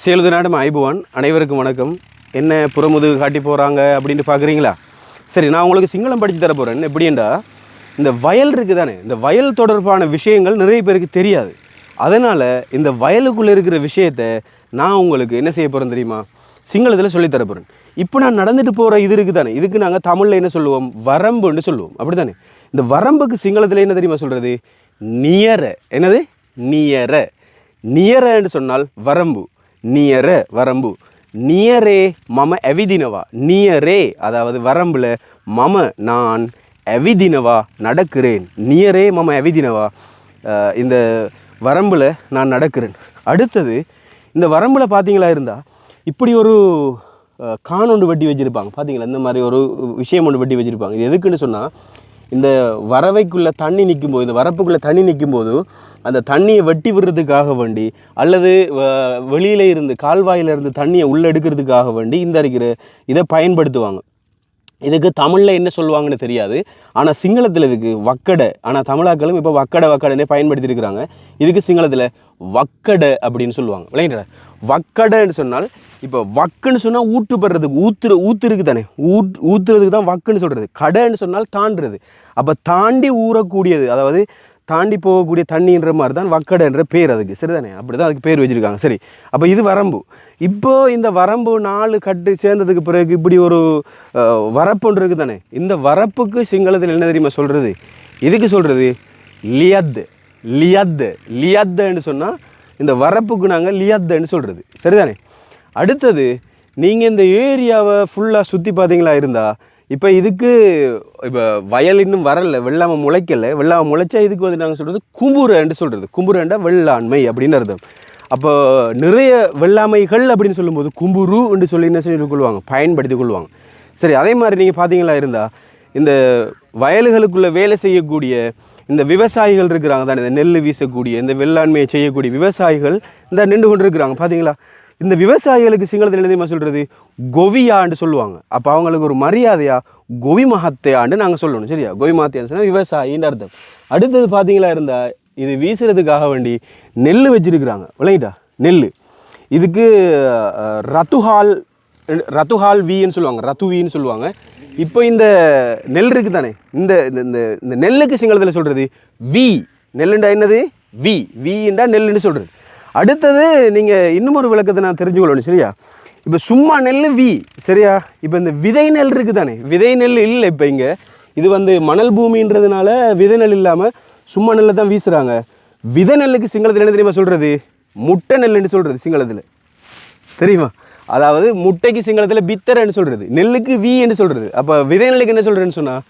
சேலுது நாடும் ஐபுவான் அனைவருக்கும் வணக்கம். என்ன புறமுதுகு காட்டி போகிறாங்க அப்படின்ட்டு பார்க்குறீங்களா? சரி, நான் உங்களுக்கு சிங்களம் படித்து தர போகிறேன். எப்படின்னா, இந்த வயல் இருக்குது தானே, இந்த வயல் தொடர்பான விஷயங்கள் நிறைய பேருக்கு தெரியாது. அதனால் இந்த வயலுக்குள்ளே இருக்கிற விஷயத்தை நான் உங்களுக்கு என்ன செய்ய போகிறேன் தெரியுமா? சிங்களத்தில் சொல்லித்தர போகிறேன். இப்போ நான் நடந்துட்டு போகிற இது இருக்குது தானே, இதுக்கு நாங்கள் தமிழில் என்ன சொல்லுவோம்? வரம்புன்னு சொல்லுவோம். அப்படி தானே? இந்த வரம்புக்கு சிங்களத்தில் என்ன தெரியுமா சொல்கிறது? நியர. என்னது? நியர. நியரன்னு சொன்னால் வரம்பு. நியர வரம்பு. நியரே மம எவிதினவா. நியரே அதாவது வரம்பில், மம நான், எவிதினவா நடக்கிறேன். நியரே மம எவிதினவா இந்த வரம்பில் நான் நடக்கிறேன். அடுத்தது, இந்த வரம்பில் பார்த்தீங்களா இருந்தால் இப்படி ஒரு கான் ஒன்று வெட்டி வச்சுருப்பாங்க. பார்த்தீங்களா? இந்த மாதிரி ஒரு விஷயம் ஒன்று வெட்டி வச்சுருப்பாங்க. இது எதுக்குன்னு சொன்னால், இந்த வரவைக்குள்ளே தண்ணி நிற்கும்போது, இந்த வரப்புக்குள்ளே தண்ணி நிற்கும்போது அந்த தண்ணியை வெட்டி விடுறதுக்காக வேண்டி, அல்லது வெளியில் இருந்து கால்வாயிலிருந்து தண்ணியை உள்ளே எடுக்கிறதுக்காக வேண்டி இந்த இருக்கிற இதை பயன்படுத்துவாங்க. இதுக்கு தமிழில் என்ன சொல்லுவாங்கன்னு தெரியாது, ஆனால் சிங்களத்தில் இதுக்கு வக்கடை. ஆனால் தமிழாக்களும் இப்போ வக்கடைன்னே பயன்படுத்தியிருக்கிறாங்க. இதுக்கு சிங்களத்தில் வக்கடை அப்படின்னு சொல்லுவாங்க. விளையாடுற வக்கடைன்னு சொன்னால், இப்போ வக்குன்னு சொன்னால் ஊற்றுப்படுறதுக்கு, ஊத்துருக்கு தானே, ஊற்றுறதுக்கு தான் வக்குன்னு சொல்கிறது. கடைன்னு சொன்னால் தாண்டுறது. அப்போ தாண்டி ஊறக்கூடியது, அதாவது தாண்டி போகக்கூடிய தண்ணின்ற மாதிரி தான் வக்கடைன்ற பேர் அதுக்கு. சரிதானே? அப்படி தான் அதுக்கு பேர் வச்சுருக்காங்க. சரி, அப்போ இது வரம்பு. இப்போது இந்த வரம்பு 4 கட்டு சேர்ந்ததுக்கு பிறகு இப்படி ஒரு வரப்பு ஒன்று இருக்குது தானே, இந்த வரப்புக்கு சிங்களத்தில் என்ன தெரியுமா சொல்கிறது? இதுக்கு சொல்கிறது லியத். லியத். லியத்துன்னு சொன்னால் இந்த வரப்புக்கு நாங்கள் லியத்துன்னு சொல்கிறது. சரிதானே? அடுத்தது, நீங்கள் இந்த ஏரியாவை ஃபுல்லாக சுற்றி பார்த்தீங்களா இருந்தால், இப்போ இதுக்கு இப்போ வயல் இன்னும் வரலை, வெள்ளாமல் முளைக்கலை. வெள்ளாமல் முளைச்சா இதுக்கு வந்து நாங்கள் சொல்கிறது கும்புரன்னு சொல்கிறது. கும்புரண்டா வெள்ளாண்மை அப்படின்னு அர்த்தம். அப்போ நிறைய வெள்ளாமைகள் அப்படின்னு சொல்லும்போது கும்புரு என்று சொல்லி என்ன சொல்லி கொள்வாங்க, பயன்படுத்தி கொள்வாங்க. சரி, அதே மாதிரி நீங்கள் பார்த்தீங்களா இருந்தால், இந்த வயல்களுக்குள்ளே வேலை செய்யக்கூடிய இந்த விவசாயிகள் இருக்கிறாங்க தானே, இந்த நெல் வீசக்கூடிய, இந்த வெள்ளாண்மையை செய்யக்கூடிய விவசாயிகள் இந்த நின்று கொண்டு இருக்கிறாங்க. பார்த்தீங்களா? இந்த விவசாயிகளுக்கு சிங்களத்தில் என்ன தெரியுமா சொல்கிறது? கொவியான்னு சொல்லுவாங்க. அப்போ அவங்களுக்கு ஒரு மரியாதையாக கொவி மகத்தையான்னு நாங்கள் சொல்லணும். சரியா? கொவி மகத்தையான்னு சொன்னால் விவசாயின்னு அர்த்தம். அடுத்தது பார்த்தீங்களா இருந்தால், இது வீசுறதுக்காக வேண்டி நெல் வச்சுருக்குறாங்க. விளையிட்டா? நெல். இதுக்கு ரத்துஹால் வீன்னு சொல்லுவாங்க, ரத்துவின்னு சொல்லுவாங்க. இப்போ இந்த நெல் இருக்குது தானே, இந்த இந்த நெல்லுக்கு சிங்களத்தில் சொல்கிறது வி. நெல்லுண்டா என்னது? வி. வீண்டா நெல்லுன்னு சொல்கிறது. அடுத்தது, நீங்கள் இன்னும் ஒரு விளக்கத்தை நான் தெரிஞ்சுக்கொள்ளணும். சரியா? இப்போ சும்மா நெல் வி. சரியா? இப்போ இந்த விதை நெல் இருக்குது தானே, விதை நெல் இல்லை. இப்போ இங்கே இது வந்து மணல் பூமின்றதுனால விதை நெல் இல்லாமல் சும்மா நெல்லை தான் வீசுகிறாங்க. விதை நெல்லுக்கு சிங்களத்தில் என்ன தெரியுமா சொல்கிறது? முட்டை நெல்லுன்னு சொல்கிறது சிங்களத்தில். தெரியுமா? அதாவது முட்டைக்கு சிங்களத்தில் பித்தரைன்னு சொல்கிறது, நெல்லுக்கு வி என்று சொல்கிறது. அப்போ விதை நெல்லுக்கு என்ன சொல்கிறேன்னு சொன்னால்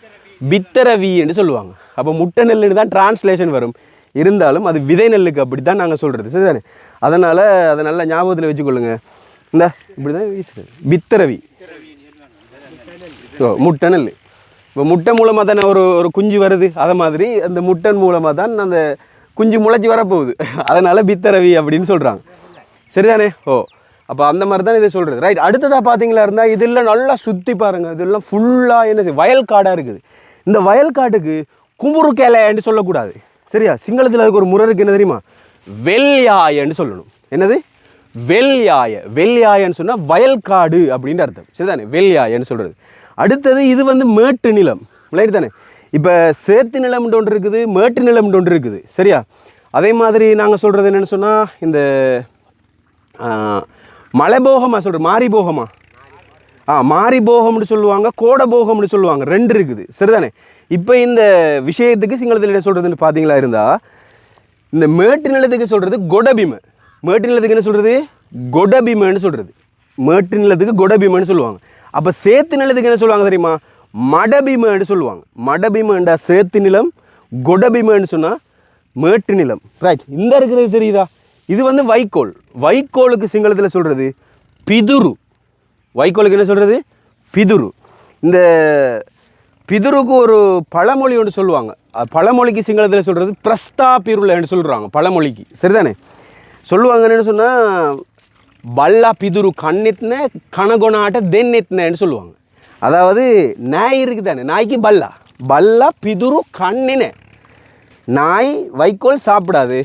பித்தரை வி என்று சொல்லுவாங்க. அப்போ முட்டை நெல்லுன்னு தான் டிரான்ஸ்லேஷன் வரும். இருந்தாலும் அது விதை நெல்லுக்கு அப்படி தான் நாங்கள் சொல்கிறது. சரிதானே? அதனால் அதை நல்லா ஞாபகத்தில் வச்சுக்கொள்ளுங்க. இந்த இப்படி தான் வீசுறது பித்தரவி. முட்டை நெல். இப்போ முட்டை மூலமாக தானே ஒரு குஞ்சு வருது. அதை மாதிரி அந்த முட்டன் மூலமாக தான் அந்த குஞ்சு முளைச்சி வரப்போகுது. அதனால் பித்தரவி அப்படின்னு சொல்கிறாங்க. சரிதானே? அப்போ அந்த மாதிரி தான் இதை சொல்கிறது. ரைட். அடுத்ததாக பார்த்தீங்களா இருந்தால், இதெல்லாம் நல்லா சுற்றி பாருங்கள். இதெல்லாம் ஃபுல்லாக என்ன வயல்காடாக இருக்குது. இந்த வயல்காட்டுக்கு கும்புரு கேலைன்னு சொல்லக்கூடாது. சரியா? சிங்களத்தில் அதுக்கு ஒரு முறை இருக்குது. என்ன தெரியுமா? வெள்யாயன்னு சொல்லணும். என்னது? வெள்யாய. வெள்யாயன்னு சொன்னால் வயல்காடு அப்படின்னு அர்த்தம். சரிதானே? வெள்யாயன்னு சொல்கிறது. அடுத்தது, இது வந்து மேட்டு நிலம். விளையாட்டு தானே? இப்போ சேத்து நிலம் ஒன்று இருக்குது, மேட்டு நிலம் ஒன்று இருக்குது. சரியா? அதே மாதிரி நாங்கள் சொல்கிறது என்னென்னு சொன்னால், இந்த மலைபோகமாக சொல்கிறது, மாரிபோகமா, மாரிபோகம்னு சொல்லுவாங்க, கோடபோகம்னு சொல்லுவாங்க. 2 இருக்குது. சரிதானே? இப்போ இந்த விஷயத்துக்கு சிங்களத்தில் என்ன சொல்கிறதுன்னு பார்த்தீங்களா இருந்தால், இந்த மேட்டு நிலத்துக்கு சொல்கிறது கொடபிம. மேட்டு நிலத்துக்கு என்ன சொல்கிறது? கொடபிமன்னு சொல்கிறது. மேட்டு நிலத்துக்கு கொடபிமன்னு சொல்லுவாங்க. அப்போ சேத்து நிலத்துக்கு என்ன சொல்லுவாங்க தெரியுமா? மடபிமன்னு சொல்லுவாங்க. மடபிமண்டா சேத்து நிலம், கொடபிமன்னு சொன்னால் மேட்டு நிலம். ரைட். இந்த இருக்கிறது தெரியுதா? இது வந்து வைக்கோல். வைக்கோலுக்கு சிங்களத்தில் சொல்கிறது பிதுரு. வைக்கோலுக்கு என்ன சொல்கிறது? பிதுரு. இந்த பிதுருக்கு ஒரு பழமொழி ஒன்று சொல்லுவாங்க. பழமொழிக்கு சிங்களத்தில் சொல்கிறது பிரஸ்தா பிருளைன்னு சொல்கிறாங்க பழமொழிக்கு. சரிதானே? சொல்லுவாங்கன்னு சொன்னால், பல்லா பிதுரு கண்ணித்ன கனகொனாட்ட தென்னித்னன்னு சொல்லுவாங்க. அதாவது நாய் இருக்குது தானே, நாய்க்கு பல்லா. பல்லா பிதுரு கண்ணின. நாய் வைக்கோல் சாப்பிடாது,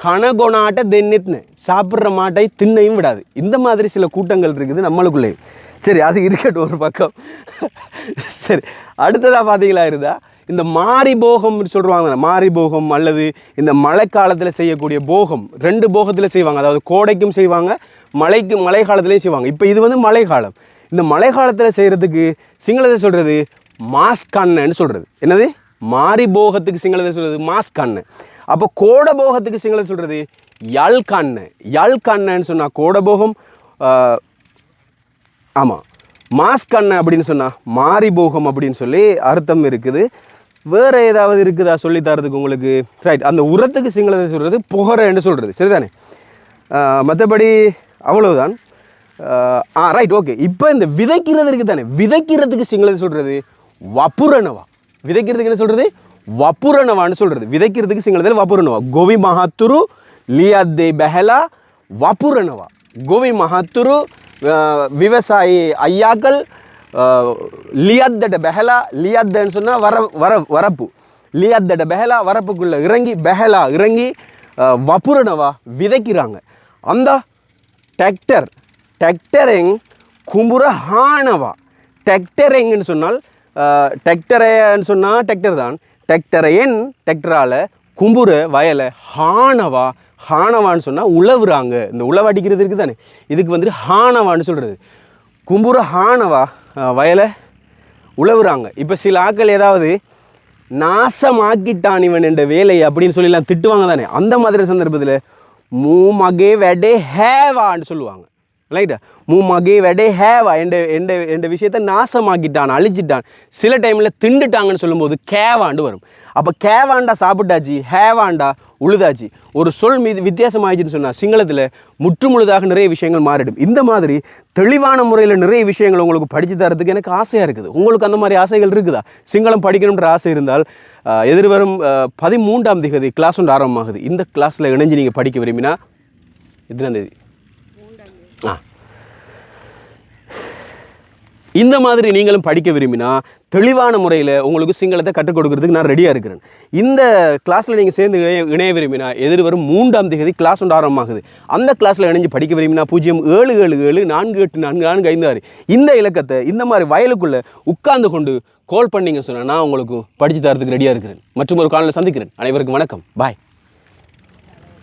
கனகொனாட்ட தென்னித்னு சாப்பிட்ற மாட்டை திண்ணையும் விடாது. இந்த மாதிரி சில கூட்டங்கள் இருக்குது நம்மளுக்குள்ளே. சரி, அது இருக்கட்டும் ஒரு பக்கம். சரி, அடுத்ததாக பார்த்தீங்களா இருந்தால் இந்த மாரி போகம் சொல்லுவாங்க. மாரி போகம் அல்லது இந்த மழைக்காலத்தில் செய்யக்கூடிய போகம், 2 போகத்தில் செய்வாங்க. அதாவது கோடைக்கும் செய்வாங்க, மழை காலத்துலேயும் செய்வாங்க. இப்போ இது வந்து மழை காலம். இந்த மழை காலத்தில் செய்கிறதுக்கு சிங்களத்தை சொல்கிறது மாஸ்கன்னு சொல்கிறது. என்னது? மாரி போகத்துக்கு சிங்களத்தை சொல்கிறது மாஸ்கன்னு. அப்போ கோடை போகத்துக்கு சிங்களத்தை சொல்கிறது யல்கண்ணு. யல்கண்ணுன்னு சொன்னால் கோடை போகம். ஆமாம், மாஸ்கண்ணு அப்படின்னு சொன்னால் மாரி போகம் அப்படின்னு சொல்லி அர்த்தம் இருக்குது. வேறு ஏதாவது இருக்குதா சொல்லி தரதுக்கு உங்களுக்கு? ரைட், அந்த உரத்துக்கு சிங்களத்தை சொல்கிறது புகரன்னு சொல்கிறது. சரிதானே? மற்றபடி அவ்வளவுதான். Right, okay. இப்போ இந்த விதைக்கிறது இருக்குது தானே, விதைக்கிறதுக்கு சிங்களத்தை சொல்கிறது வப்புரணவா. விதைக்கிறதுக்கு என்ன சொல்கிறது? வப்புரணவான்னு சொல்கிறது. விதைக்கிறதுக்கு சிங்களத்தில் வப்புரணவா. கோவி மகாத்துரு லியாத்தே பெஹலா வப்புரணவா. கோவி மகாத்துரு விவசாயி ஐயாக்கள் லியாத்தட பெஹலா. லியாத்தன்னு சொன்னால் வரப்பு. லியாத்தட பெஹலா வரப்புக்குள்ளே இறங்கி, பெஹலா இறங்கி வப்புரணவா விதைக்கிறாங்க. அந்த டெக்டரெங் கும்புற ஹானவா. டெக்டரெங்னு சொன்னால் டெக்டரேன்னு சொன்னால் டெக்டர் தான். டெக்டரையன் டெக்டரால் கும்புற வயலை ஹானவா. ஹானவான்னு சொன்னால் உழவுறாங்க. இந்த உழவு அடிக்கிறது இருக்குது தானே, இதுக்கு வந்து ஹானவான்னு சொல்கிறது. கும்புற ஹானவா வயலை உழவுறாங்க. இப்போ சில ஆக்கள் ஏதாவது நாசமாக்கிட்டான் இவன் என்ற வேலை அப்படின்னு சொல்லிலாம் திட்டுவாங்க தானே, அந்த மாதிரி சந்தர்ப்பத்தில் மூ மகே வெடே ஹேவான்னு சொல்லுவாங்க. ரைட்டா? மூ மகே வெடே ஹேவா என்ற விஷயத்தை நாசமாக்கிட்டான், அழிச்சிட்டான். சில டைமில் திண்டுட்டாங்கன்னு சொல்லும்போது கேவாண்டு வரும். அப்போ கேவாண்டா சாப்பிட்டாச்சு, ஹேவாண்டா உழுதாச்சு. ஒரு சொல் மீது வித்தியாசம் ஆயிடுச்சுன்னு சொன்னால் சிங்களத்தில் முற்றுமுழுதாக நிறைய விஷயங்கள் மாறிடும். இந்த மாதிரி தெளிவான முறையில் நிறைய விஷயங்கள் உங்களுக்கு படித்து தரத்துக்கு எனக்கு ஆசையாக இருக்குது. உங்களுக்கு அந்த மாதிரி ஆசைகள் இருக்குதா? சிங்களம் படிக்கணுன்ற ஆசை இருந்தால் எதிர்வரும் 13ஆம் தேதி கிளாஸ் ஒன்று ஆரம்பமாகுது. இந்த கிளாஸில் இணைஞ்சு நீங்கள் படிக்க விரும்பினா எத்தனாம் தேதி? இந்த மாதிரி நீங்களும் படிக்க விரும்பினா தெளிவான முறையில் உங்களுக்கு சிங்களத்தை கற்றுக் கொடுக்கறதுக்கு நான் ரெடியாக இருக்கிறேன். இந்த கிளாஸில் நீங்கள் சேர்ந்து இணைய விரும்பினா எதிர்வரும் 3ஆம் தேதி கிளாஸ் ஒன்று ஆரம்பமாகுது. அந்த கிளாஸில் இணைஞ்சு படிக்க விரும்பினா 0777 இந்த இலக்கத்தை இந்த மாதிரி வயலுக்குள்ளே உட்கார்ந்து கொண்டு கால் பண்ணிங்க சொன்னால் நான் உங்களுக்கு படித்து தரத்துக்கு ரெடியாக இருக்கிறேன். மற்றும் ஒரு காலையில் சந்திக்கிறேன். அனைவருக்கும் வணக்கம். பாய்.